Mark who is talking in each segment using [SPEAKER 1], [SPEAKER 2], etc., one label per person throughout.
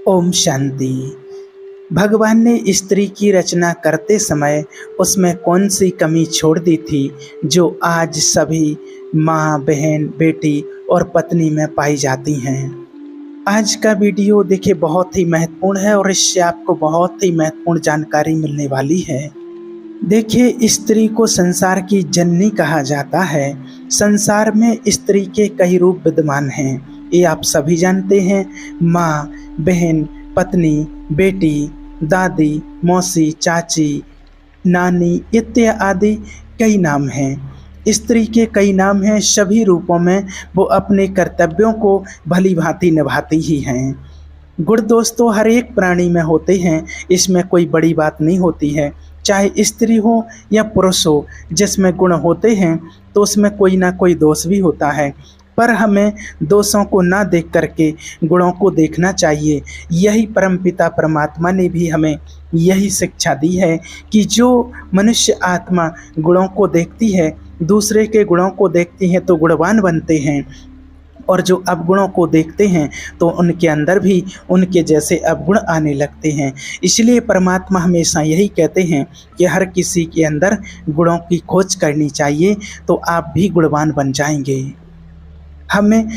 [SPEAKER 1] ओम शांति। भगवान ने स्त्री की रचना करते समय उसमें कौन सी कमी छोड़ दी थी जो आज सभी माँ, बहन, बेटी और पत्नी में पाई जाती हैं। आज का वीडियो देखिए बहुत ही महत्वपूर्ण है और इससे आपको बहुत ही महत्वपूर्ण जानकारी मिलने वाली है। देखिए, स्त्री को संसार की जननी कहा जाता है। संसार में स्त्री के कई रूप विद्यमान हैं, ये आप सभी जानते हैं। माँ, बहन, पत्नी, बेटी, दादी, मौसी, चाची, नानी इत्यादि कई नाम हैं। स्त्री के कई नाम हैं। सभी रूपों में वो अपने कर्तव्यों को भली भांति निभाती ही हैं। गुण दोस्तों हर एक प्राणी में होते हैं, इसमें कोई बड़ी बात नहीं होती है। चाहे स्त्री हो या पुरुष हो, जिसमें गुण होते हैं तो उसमें कोई ना कोई दोष भी होता है, पर हमें दोषों को ना देख करके गुणों को देखना चाहिए। यही परमपिता परमात्मा ने भी हमें यही शिक्षा दी है कि जो मनुष्य आत्मा गुणों को देखती है, दूसरे के गुणों को देखती है तो गुणवान बनते हैं, और जो अवगुणों को देखते हैं तो उनके अंदर भी उनके जैसे अवगुण आने लगते हैं। इसलिए परमात्मा हमेशा यही कहते हैं कि हर किसी के अंदर गुणों की खोज करनी चाहिए, तो आप भी गुणवान बन जाएंगे। हमें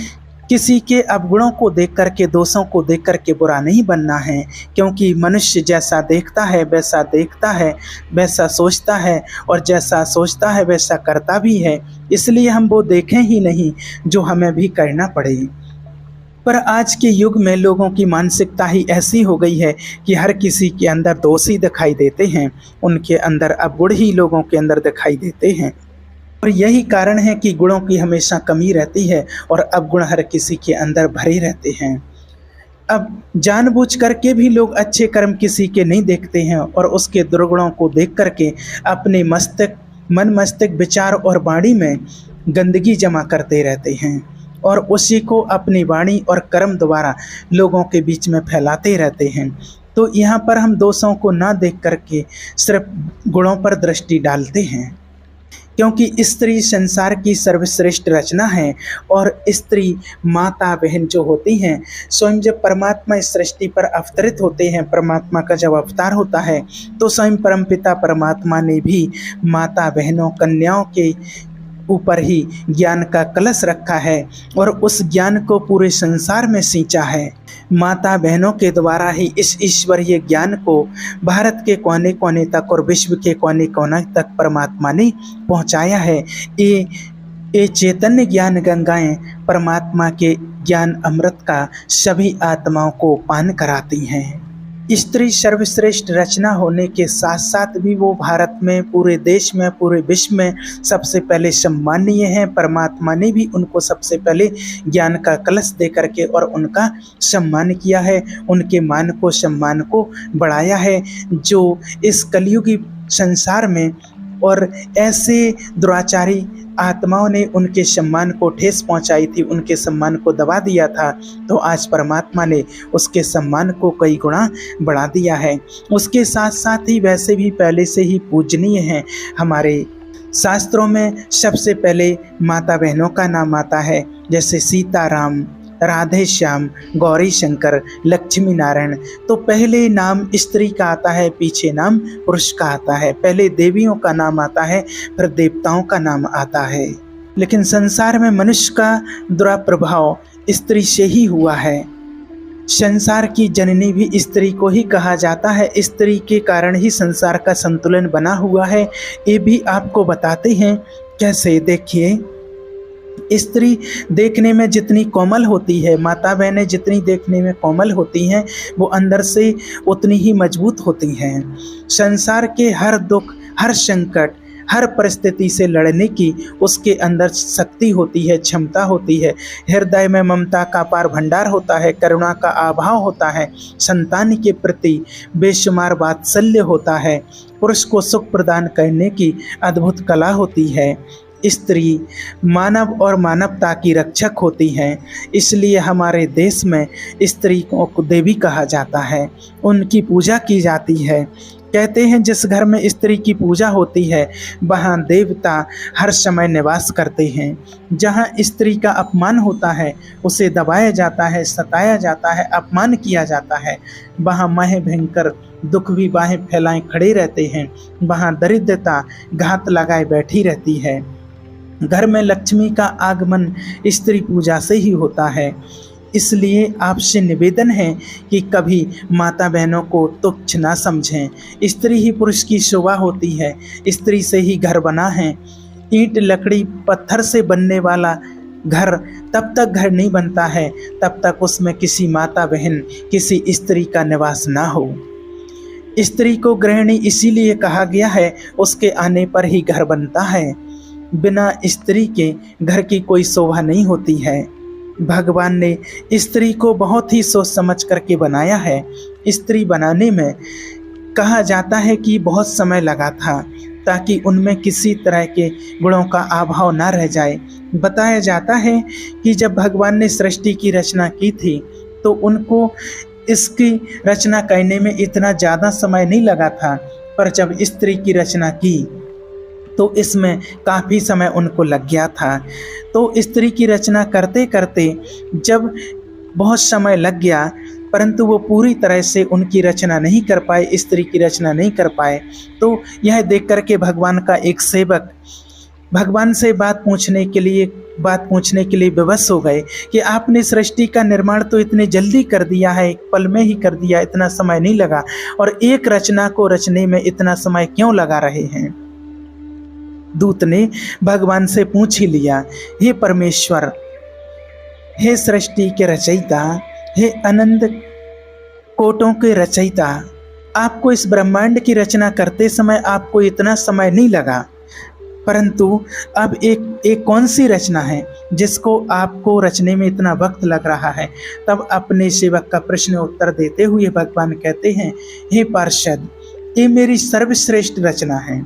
[SPEAKER 1] किसी के अवगुणों को देख करके, दोषों को देख करके बुरा नहीं बनना है, क्योंकि मनुष्य जैसा देखता है वैसा देखता है, वैसा सोचता है, और जैसा सोचता है वैसा करता भी है। इसलिए हम वो देखें ही नहीं जो हमें भी करना पड़े। पर आज के युग में लोगों की मानसिकता ही ऐसी हो गई है कि हर किसी के अंदर दोष ही दिखाई देते हैं, उनके अंदर अवगुण ही लोगों के अंदर दिखाई देते हैं। और यही कारण है कि गुणों की हमेशा कमी रहती है और अवगुण हर किसी के अंदर भरे रहते हैं। अब जानबूझ करके भी लोग अच्छे कर्म किसी के नहीं देखते हैं और उसके दुर्गुणों को देख करके अपने मन मस्तिष्क, विचार और वाणी में गंदगी जमा करते रहते हैं और उसी को अपनी वाणी और कर्म द्वारा लोगों के बीच में फैलाते रहते हैं। तो यहाँ पर हम दोषों को ना देख करके सिर्फ गुणों पर दृष्टि डालते हैं, क्योंकि स्त्री संसार की सर्वश्रेष्ठ रचना है। और स्त्री माता बहन जो होती हैं, स्वयं जब परमात्मा इस सृष्टि पर अवतरित होते हैं, परमात्मा का जब अवतार होता है तो स्वयं परमपिता परमात्मा ने भी माता बहनों, कन्याओं के ऊपर ही ज्ञान का कलश रखा है और उस ज्ञान को पूरे संसार में सींचा है। माता बहनों के द्वारा ही इस ईश्वरीय ज्ञान को भारत के कोने कोने तक और विश्व के कोने कोने तक परमात्मा ने पहुंचाया है। ये चैतन्य ज्ञान गंगाएं परमात्मा के ज्ञान अमृत का सभी आत्माओं को पान कराती हैं। स्त्री सर्वश्रेष्ठ रचना होने के साथ साथ भी वो भारत में, पूरे देश में, पूरे विश्व में सबसे पहले सम्माननीय हैं। परमात्मा ने भी उनको सबसे पहले ज्ञान का कलश दे करके और उनका सम्मान किया है, उनके मान को, सम्मान को बढ़ाया है। जो इस कलयुगी संसार में और ऐसे दुराचारी आत्माओं ने उनके सम्मान को ठेस पहुंचाई थी, उनके सम्मान को दबा दिया था, तो आज परमात्मा ने उसके सम्मान को कई गुना बढ़ा दिया है। उसके साथ साथ ही वैसे भी पहले से ही पूजनीय हैं। हमारे शास्त्रों में सबसे पहले माता बहनों का नाम आता है, जैसे सीताराम, राधे श्याम, गौरी शंकर, लक्ष्मी नारायण। तो पहले नाम स्त्री का आता है, पीछे नाम पुरुष का आता है। पहले देवियों का नाम आता है, फिर देवताओं का नाम आता है। लेकिन संसार में मनुष्य का दुष्प्रभाव स्त्री से ही हुआ है। संसार की जननी भी स्त्री को ही कहा जाता है। स्त्री के कारण ही संसार का संतुलन बना हुआ है। ये भी आपको बताते हैं कैसे। देखिए, स्त्री देखने में जितनी कोमल होती है, माता बहनें जितनी देखने में कोमल होती हैं, वो अंदर से उतनी ही मजबूत होती हैं। संसार के हर दुख, हर संकट, हर परिस्थिति से लड़ने की उसके अंदर शक्ति होती है, क्षमता होती है। हृदय में ममता का पार भंडार होता है, करुणा का अभाव होता है, संतान के प्रति बेशुमार वात्सल्य होता है, पुरुष को सुख प्रदान करने की अद्भुत कला होती है। स्त्री मानव और मानवता की रक्षक होती हैं। इसलिए हमारे देश में स्त्री को देवी कहा जाता है, उनकी पूजा की जाती है। कहते हैं जिस घर में स्त्री की पूजा होती है वहाँ देवता हर समय निवास करते हैं। जहाँ स्त्री का अपमान होता है, उसे दबाया जाता है, सताया जाता है, अपमान किया जाता है, वहाँ महे भयंकर दुख भी बाहें फैलाए खड़े रहते हैं। वहाँ दरिद्रता घात लगाए बैठी रहती है। घर में लक्ष्मी का आगमन स्त्री पूजा से ही होता है। इसलिए आपसे निवेदन है कि कभी माता बहनों को तुच्छ ना समझें। स्त्री ही पुरुष की शोभा होती है, स्त्री से ही घर बना है। ईंट लकड़ी पत्थर से बनने वाला घर तब तक घर नहीं बनता है तब तक उसमें किसी माता बहन, किसी स्त्री का निवास ना हो। स्त्री को गृहिणी इसीलिए कहा गया है, उसके आने पर ही घर बनता है। बिना स्त्री के घर की कोई शोभा नहीं होती है। भगवान ने स्त्री को बहुत ही सोच समझ करके बनाया है। स्त्री बनाने में कहा जाता है कि बहुत समय लगा था ताकि उनमें किसी तरह के गुणों का अभाव ना रह जाए। बताया जाता है कि जब भगवान ने सृष्टि की रचना की थी तो उनको इसकी रचना करने में इतना ज़्यादा समय नहीं लगा था, पर जब स्त्री की रचना की तो इसमें काफ़ी समय उनको लग गया था। तो स्त्री की रचना करते करते जब बहुत समय लग गया परंतु वो पूरी तरह से उनकी रचना नहीं कर पाए, स्त्री की रचना नहीं कर पाए, तो यह देख कर के भगवान का एक सेवक भगवान से बात पूछने के लिए विवश हो गए कि आपने सृष्टि का निर्माण तो इतने जल्दी कर दिया है, एक पल में ही कर दिया, इतना समय नहीं लगा, और एक रचना को रचने में इतना समय क्यों लगा रहे हैं। दूत ने भगवान से पूछ ही लिया, हे परमेश्वर, हे सृष्टि के रचयिता, हे अनंत कोटों के रचयिता, आपको इस ब्रह्मांड की रचना करते समय आपको इतना समय नहीं लगा, परंतु अब एक कौन सी रचना है जिसको आपको रचने में इतना वक्त लग रहा है। तब अपने सेवक का प्रश्न उत्तर देते हुए भगवान कहते हैं, हे पार्षद, ये मेरी सर्वश्रेष्ठ रचना है।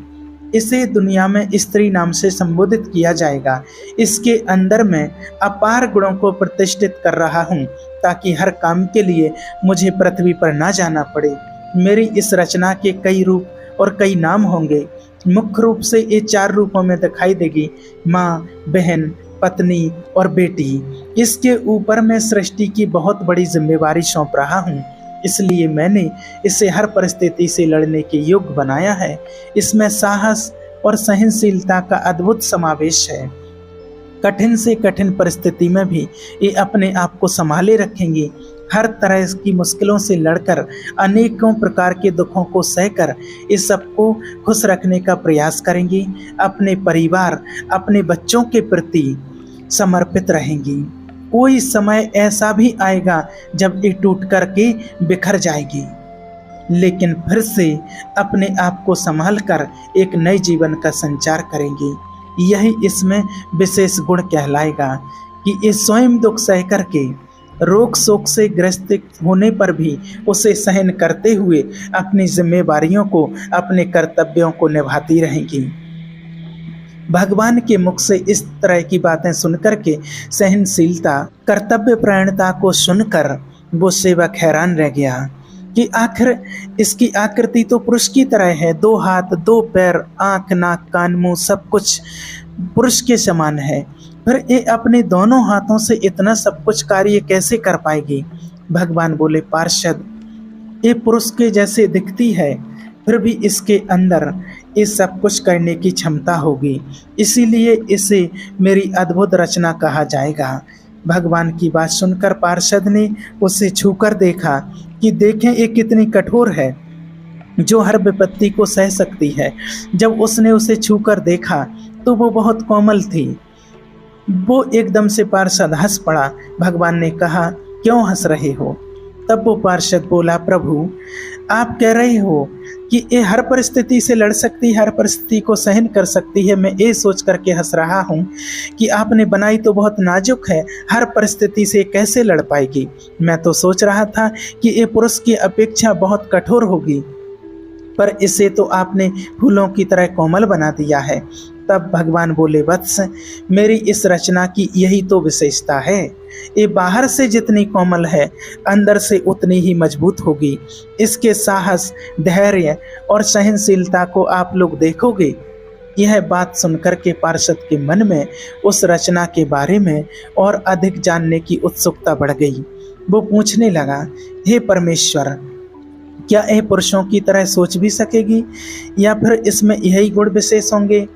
[SPEAKER 1] इसे दुनिया में स्त्री नाम से संबोधित किया जाएगा। इसके अंदर मैं अपार गुणों को प्रतिष्ठित कर रहा हूँ ताकि हर काम के लिए मुझे पृथ्वी पर ना जाना पड़े। मेरी इस रचना के कई रूप और कई नाम होंगे। मुख्य रूप से ये 4 रूपों में दिखाई देगी, माँ, बहन, पत्नी और बेटी। इसके ऊपर मैं सृष्टि की बहुत बड़ी जिम्मेवारी सौंप रहा हूँ, इसलिए मैंने इसे हर परिस्थिति से लड़ने के योग्य बनाया है। इसमें साहस और सहनशीलता का अद्भुत समावेश है। कठिन से कठिन परिस्थिति में भी ये अपने आप को संभाले रखेंगी। हर तरह की मुश्किलों से लड़कर, अनेकों प्रकार के दुखों को सहकर इस सबको खुश रखने का प्रयास करेंगी। अपने परिवार, अपने बच्चों के प्रति समर्पित रहेंगी। कोई समय ऐसा भी आएगा जब ये टूट करके बिखर जाएगी, लेकिन फिर से अपने आप को संभाल कर एक नए जीवन का संचार करेंगी। यही इसमें विशेष गुण कहलाएगा कि ये स्वयं दुख सह करके, रोग शोक से ग्रस्त होने पर भी उसे सहन करते हुए अपनी जिम्मेवारियों को, अपने कर्तव्यों को निभाती रहेंगी। भगवान के मुख से इस तरह की बातें सुनकर के, सहनशीलता, कर्तव्य परायणता को सुनकर वो सेवक हैरान रह गया कि आखिर इसकी आकृति तो पुरुष की तरह है, 2 हाथ 2 पैर, आँख नाक कान मुँह सब कुछ पुरुष के समान है, फिर ये अपने दोनों हाथों से इतना सब कुछ कार्य कैसे कर पाएगी। भगवान बोले, पार्षद, ये पुरुष के जैसे दिखती है, फिर भी इसके अंदर ये सब कुछ करने की क्षमता होगी, इसीलिए इसे मेरी अद्भुत रचना कहा जाएगा। भगवान की बात सुनकर पार्षद ने उसे छूकर देखा कि देखें ये कितनी कठोर है, जो हर विपत्ति को सह सकती है। जब उसने उसे छूकर देखा तो वो बहुत कोमल थी। वो एकदम से पार्षद हंस पड़ा। भगवान ने कहा, क्यों हंस रहे हो? तब वो पार्षद बोला, प्रभु, आप कह रहे हो कि ये हर परिस्थिति से लड़ सकती है, हर परिस्थिति को सहन कर सकती है। मैं ये सोच करके हंस रहा हूँ कि आपने बनाई तो बहुत नाजुक है, हर परिस्थिति से कैसे लड़ पाएगी। मैं तो सोच रहा था कि ये पुरुष की अपेक्षा बहुत कठोर होगी। पर इसे तो आपने फूलों की तरह कोमल बना दिया है। तब भगवान बोले, वत्स, मेरी इस रचना की यही तो विशेषता है। ये बाहर से जितनी कोमल है, अंदर से उतनी ही मजबूत होगी। इसके साहस, धैर्य और सहनशीलता को आप लोग देखोगे। यह बात सुनकर के पार्षद के मन में उस रचना के बारे में और अधिक जानने की उत्सुकता बढ़ गई। वो पूछने लगा, हे परमेश्वर, क्या यह पुरुषों की तरह सोच भी सकेगी, या फिर इसमें यही गुण विशेष होंगे?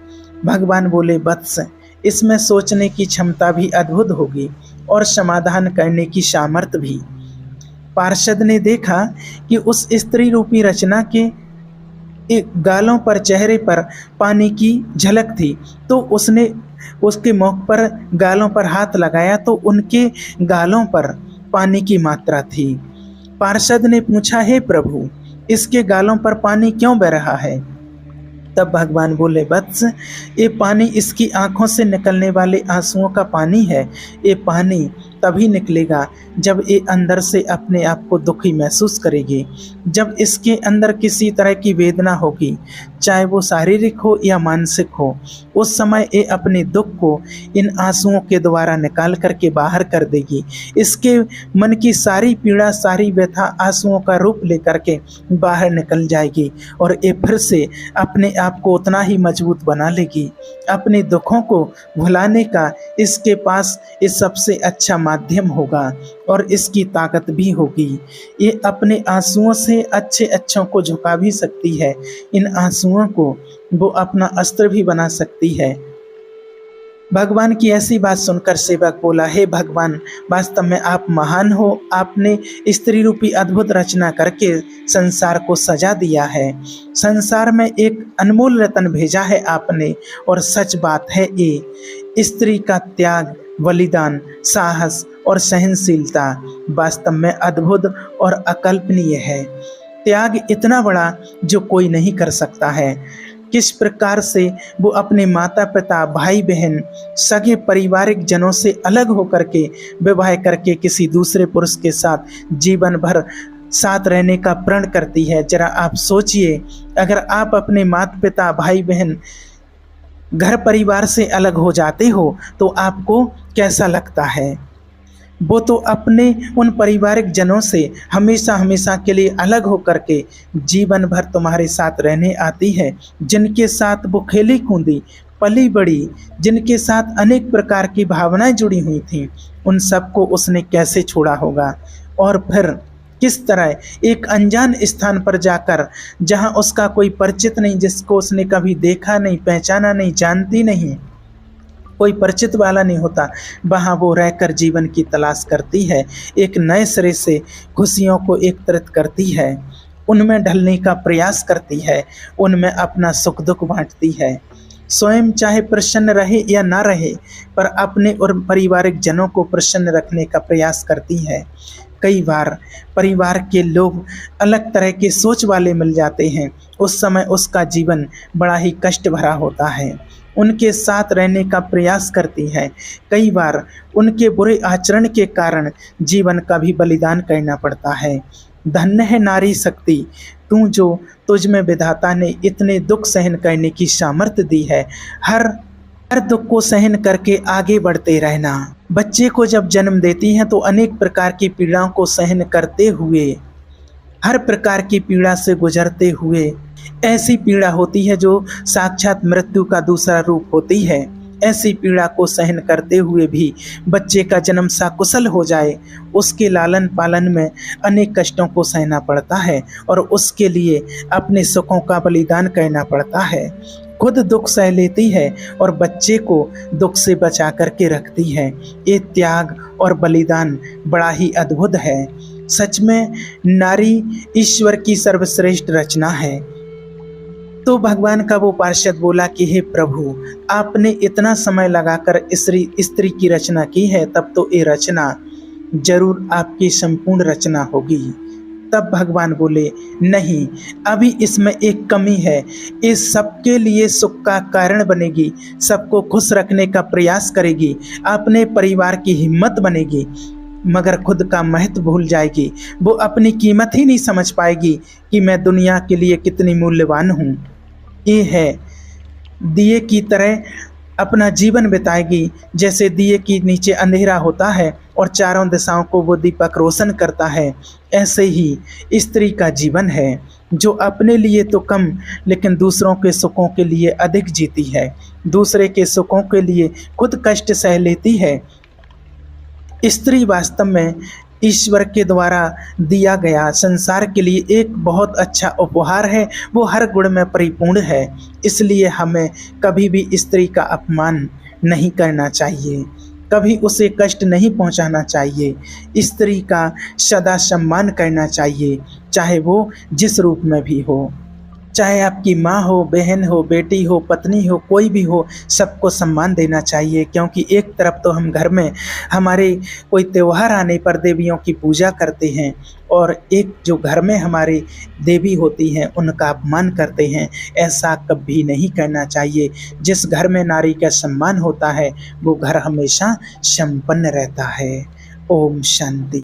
[SPEAKER 1] भगवान बोले, वत्स, इसमें सोचने की क्षमता भी अद्भुत होगी और समाधान करने की सामर्थ्य भी। पार्षद ने देखा कि उस स्त्री रूपी रचना के गालों पर, चेहरे पर पानी की झलक थी, तो उसने उसके मुख पर, गालों पर हाथ लगाया तो उनके गालों पर पानी की मात्रा थी। पार्षद ने पूछा, हे प्रभु, इसके गालों पर पानी क्यों बह रहा है? तब भगवान बोले, वत्स, ये पानी इसकी आंखों से निकलने वाले आंसुओं का पानी है। ये पानी तभी निकलेगा जब ये अंदर से अपने आप को दुखी महसूस करेगी, जब इसके अंदर किसी तरह की वेदना होगी, चाहे वो शारीरिक हो या मानसिक हो। उस समय ये अपने दुख को इन आंसुओं के द्वारा निकाल करके बाहर कर देगी। इसके मन की सारी पीड़ा, सारी व्यथा आंसुओं का रूप लेकर के बाहर निकल जाएगी और ये फिर से अपने आप को उतना ही मजबूत बना लेगी। अपने दुखों को भुलाने का इसके पास ये सबसे अच्छा माध्यम होगा और इसकी ताकत भी होगी। ये अपने आंसुओं से अच्छे अच्छों को झुका भी सकती है। इन आंसुओं को वो अपना अस्त्र भी बना सकती है। भगवान की ऐसी बात सुनकर सेवक बोला, हे भगवान, वास्तव में आप महान हो। आपने स्त्री रूपी अद्भुत रचना करके संसार को सजा दिया है। संसार में एक अनमोल रत्न भेजा है आपने, और सच बात है ये स्त्री का त्याग, बलिदान, साहस और सहनशीलता वास्तव में अद्भुत और अकल्पनीय है। त्याग इतना बड़ा जो कोई नहीं कर सकता है। किस प्रकार से वो अपने माता पिता, भाई बहन, सगे पारिवारिक जनों से अलग होकर के विवाह करके किसी दूसरे पुरुष के साथ जीवन भर साथ रहने का प्रण करती है। जरा आप सोचिए, अगर आप अपने माता पिता, भाई बहन, घर परिवार से अलग हो जाते हो तो आपको कैसा लगता है? वो तो अपने उन पारिवारिक जनों से हमेशा हमेशा के लिए अलग होकर के जीवन भर तुम्हारे साथ रहने आती है, जिनके साथ वो खेली कूदी, पली बड़ी, जिनके साथ अनेक प्रकार की भावनाएं जुड़ी हुई थीं, उन सबको उसने कैसे छोड़ा होगा? और फिर किस तरह एक अनजान स्थान पर जाकर, जहां उसका कोई परिचित नहीं, जिसको उसने कभी देखा नहीं, पहचाना नहीं, जानती नहीं, कोई परिचित वाला नहीं होता, वहाँ वो रहकर जीवन की तलाश करती है। एक नए सिरे से खुशियों को एकत्रित करती है, उनमें ढलने का प्रयास करती है, उनमें अपना सुख दुख बांटती है। स्वयं चाहे प्रसन्न रहे या ना रहे, पर अपने और पारिवारिक जनों को प्रसन्न रखने का प्रयास करती है। कई बार परिवार के लोग अलग तरह के सोच वाले मिल जाते हैं, उस समय उसका जीवन बड़ा ही कष्ट भरा होता है। उनके साथ रहने का प्रयास करती है। कई बार उनके बुरे आचरण के कारण जीवन का भी बलिदान करना पड़ता है। धन्य है नारी शक्ति, तू जो तुझ में विधाता ने इतने दुख सहन करने की सामर्थ्य दी है। हर दुख को सहन करके आगे बढ़ते रहना। बच्चे को जब जन्म देती हैं तो अनेक प्रकार की पीड़ाओं को सहन करते हुए, हर प्रकार की पीड़ा से गुजरते हुए, ऐसी पीड़ा होती है जो साक्षात मृत्यु का दूसरा रूप होती है। ऐसी पीड़ा को सहन करते हुए भी बच्चे का जन्म सकुशल हो जाए, उसके लालन पालन में अनेक कष्टों को सहना पड़ता है और उसके लिए अपने सुखों का बलिदान करना पड़ता है। खुद दुख सह लेती है और बच्चे को दुख से बचा करके रखती है। ये त्याग और बलिदान बड़ा ही अद्भुत है। सच में नारी ईश्वर की सर्वश्रेष्ठ रचना है। तो भगवान का वो पार्षद बोला कि हे प्रभु, आपने इतना समय लगाकर स्त्री की रचना की है, तब तो ये रचना जरूर आपकी संपूर्ण रचना होगी। तब भगवान बोले, नहीं, अभी इसमें एक कमी है। ये सबके लिए सुख का कारण बनेगी, सबको खुश रखने का प्रयास करेगी, अपने परिवार की हिम्मत बनेगी। मगर खुद का महत्व भूल जाएगी। वो अपनी कीमत ही नहीं समझ पाएगी कि मैं दुनिया के लिए कितनी मूल्यवान हूँ। ये है, दिए की तरह अपना जीवन बिताएगी। जैसे दिए के नीचे अंधेरा होता है और चारों दिशाओं को वो दीपक रोशन करता है, ऐसे ही स्त्री का जीवन है, जो अपने लिए तो कम लेकिन दूसरों के सुखों के लिए अधिक जीती है, दूसरे के सुखों के लिए खुद कष्ट सह लेती है। स्त्री वास्तव में ईश्वर के द्वारा दिया गया संसार के लिए एक बहुत अच्छा उपहार है। वो हर गुण में परिपूर्ण है, इसलिए हमें कभी भी स्त्री का अपमान नहीं करना चाहिए, कभी उसे कष्ट नहीं पहुंचाना चाहिए। स्त्री का सदा सम्मान करना चाहिए, चाहे वो जिस रूप में भी हो। चाहे आपकी माँ हो, बहन हो, बेटी हो, पत्नी हो, कोई भी हो, सबको सम्मान देना चाहिए। क्योंकि एक तरफ तो हम घर में हमारे कोई त्यौहार आने पर देवियों की पूजा करते हैं, और एक जो घर में हमारी देवी होती हैं उनका अपमान करते हैं। ऐसा कभी नहीं करना चाहिए। जिस घर में नारी का सम्मान होता है वो घर हमेशा संपन्न रहता है। ओम शांति।